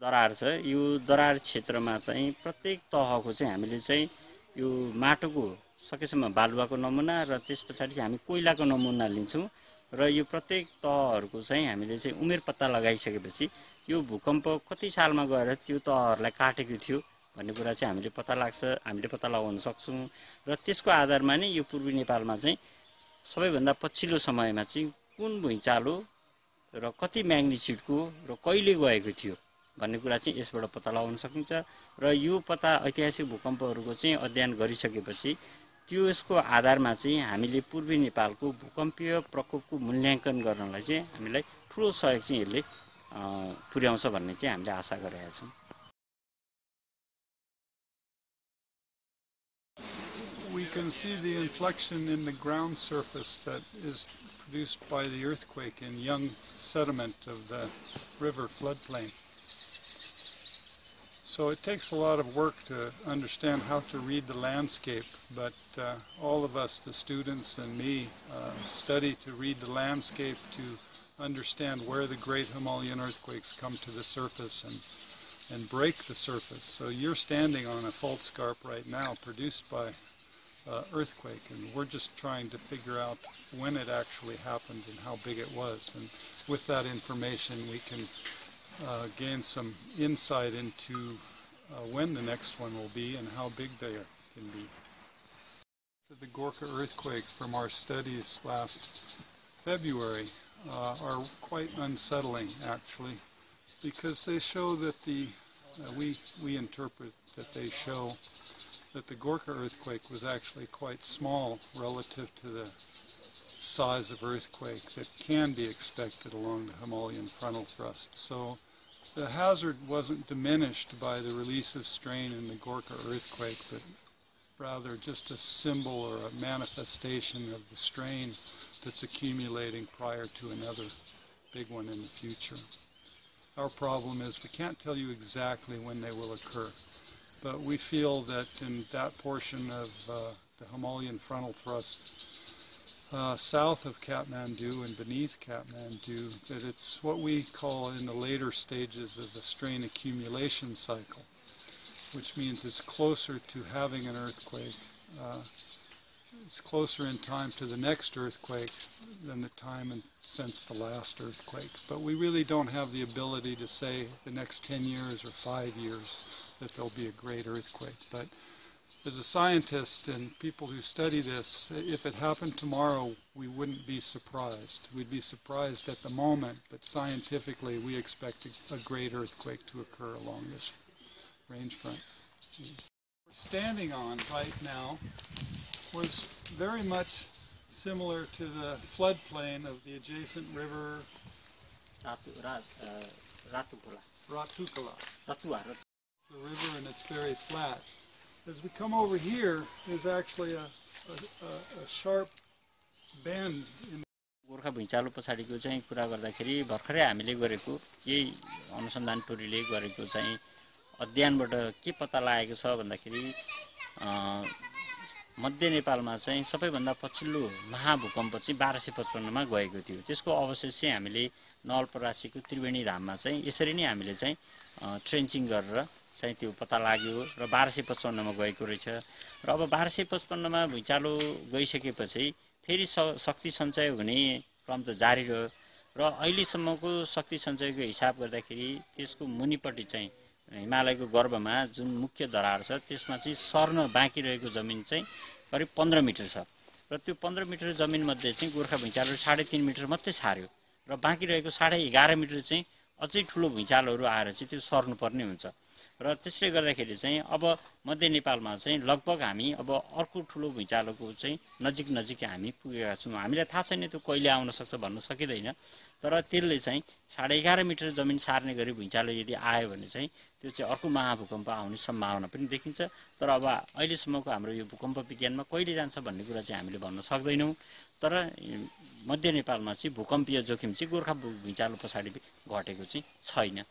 दरार छ। यो दरार क्षेत्रमा चाहिँ प्रत्येक तहको चाहिँ हामीले चाहिँ यो माटोको सकेसम्म बालुवाको नमुना र त्यसपछि हामी कोइलाको नमुना लिन्छौँ र यो प्रत्येक तहहरूको चाहिँ हामीले चाहिँ उमेर पत्ता लगाइसकेपछि यो भूकम्प कति सालमा गएर त्यो तहहरूलाई काटेको थियो भन्ने कुरा चाहिँ हामीले पत्ता लगाउन सक्छौँ र त्यसको आधारमा नै यो पूर्वी नेपालमा चाहिँ सबैभन्दा पछिल्लो समयमा चाहिँ कुन भुइँचालो र कति म्याग्निट्युडको र कहिले गएको थियो भन्ने कुरा चाहिँ यसबाट पत्ता लगाउन सकिन्छ र यो ऐतिहासिक भूकम्पहरूको चाहिँ अध्ययन गरिसकेपछि त्यसको आधारमा चाहिँ हामीले पूर्वी नेपालको भूकम्पीय प्रकोपको मूल्याङ्कन गर्नलाई चाहिँ हामीलाई ठूलो सहयोग चाहिँ यसले पुर्याउँछ भन्ने चाहिँ हामीले आशा गरिरहेका छौँ। We can see the inflection in the ground surface that is produced by the earthquake in young sediment of the river floodplain. So it takes a lot of work to understand how to read the landscape, but all of us, the students and me, study to read the landscape to understand where the great Himalayan earthquakes come to the surface and break the surface. So you're standing on a fault scarp right now produced by earthquake, and we're just trying to figure out when it actually happened and how big it was. And with that information we can gain some insight into when the next one will be and how big they can be. The Gorkha earthquake from our studies last February are quite unsettling actually, because they show that we interpret that they show that the Gorkha earthquake was actually quite small relative to the size of earthquake that can be expected along the Himalayan frontal thrust. So the hazard wasn't diminished by the release of strain in the Gorkha earthquake, but rather just a symbol or a manifestation of the strain that's accumulating prior to another big one in the future. Our problem is we can't tell you exactly when they will occur, but we feel that in that portion of the Himalayan frontal thrust south of Kathmandu and beneath Kathmandu, that it's what we call in the later stages of the strain accumulation cycle, which means it's closer to having an earthquake. It's closer in time to the next earthquake than the time since the last earthquake. But we really don't have the ability to say the next 10 years or 5 years that there'll be a great earthquake. But as a scientist and people who study this, if it happened tomorrow, we wouldn't be surprised. We'd be surprised at the moment, but scientifically we expect a great earthquake to occur along this range front. What we're standing on right now was very much similar to the floodplain of the adjacent river Ratukala. The river, and it's very flat. As we come over here, there's actually a sharp bend in Gorkha भुइँचालो पछाडिको चाहिँ कुरा गर्दाखेरि भर्खरै हामीले गरेको केही अनुसन्धान टोलीले गरेको चाहिँ अध्ययनबाट के पत्ता लागेको छ भन्दाखेरि मध्य नेपालमा चाहिँ सबैभन्दा पछिल्लो महाभूकम्प चाहिँ 1255 मा गएको थियो। त्यसको अवशेष चाहिँ हामीले नवलपरासीको त्रिवेणी धाममा चाहिँ यसरी नै हामीले चाहिँ ट्रेन्चिङ गरेर चाहिँ त्यो पत्ता लाग्यो र 1255 मा गएको रहेछ। र अब 1255 मा भुइँचालो गइसकेपछि फेरि शक्ति सञ्चय हुने क्रम त जारी रह्यो र अहिलेसम्मको शक्ति सञ्चयको हिसाब गर्दाखेरि त्यसको मुनिपट्टि चाहिँ हिमालयको गर्भमा जुन मुख्य दरार छ त्यसमा चाहिँ सर्न बाँकी रहेको जमिन चाहिँ करिब 15 मिटर छ र त्यो 15 मिटर जमिन मध्ये चाहिँ गोर्खा भुइँचालो 3.5 मिटर मात्रै छार्यो र बाँकी रहेको 11.5 मिटर चाहिँ अझै ठुलो भुइँचालोहरू आएर चाहिँ त्यो सर्नुपर्ने हुन्छ। र त्यसले गर्दाखेरि चाहिँ अब मध्य नेपालमा चाहिँ लगभग हामी अब अर्को ठुलो भुइँचालोको चाहिँ नजिक हामी पुगेका छौँ। हामीलाई थाहा छैन त्यो कहिले आउन सक्छ भन्न सकिदैन, तर त्यसले चाहिँ 11.5 मिटर जमिन सार्ने गरी भुइँचालो यदि आयो भने चाहिँ त्यो चाहिँ अर्को महाभूकम्प आउने सम्भावना पनि देखिन्छ। तर अब अहिलेसम्मको हाम्रो यो भूकम्प विज्ञानमा कहिले जान्छ भन्ने कुरा चाहिँ हामीले भन्न सक्दैनौँ। तर मध्य नेपालमा चाहिँ भूकम्पीय जोखिम चाहिँ गोर्खा भुइँचालो पछाडि घटेको चाहिँ छैन।